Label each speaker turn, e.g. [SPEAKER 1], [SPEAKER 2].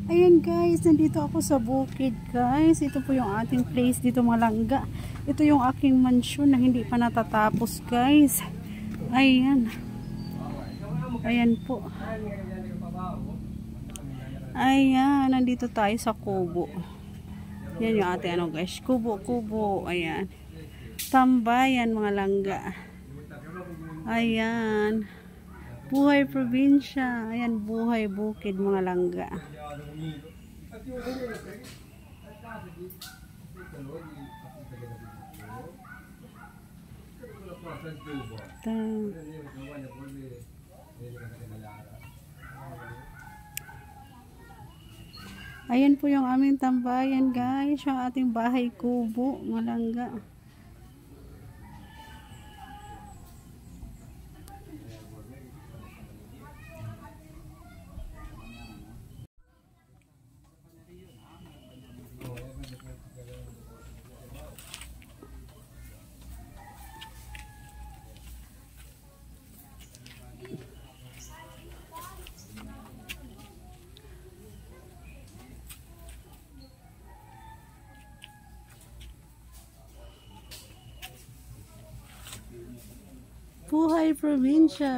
[SPEAKER 1] Ayan guys, nandito ako sa bukid guys. Ito po yung ating place dito, Malangga. Ito yung aking mansyon na hindi pa natatapos guys. Ayan. Ayan po. Ayan, nandito tayo sa kubo. Yan yung ating ano guys, kubo. Ayan. Tambayan mga langga. Ayan. Buhay probinsya. Ayan, buhay bukid mga langga. Ayan po yung aming tambayan guys, yung ating bahay kubo, Malangga. Buhay probinsya.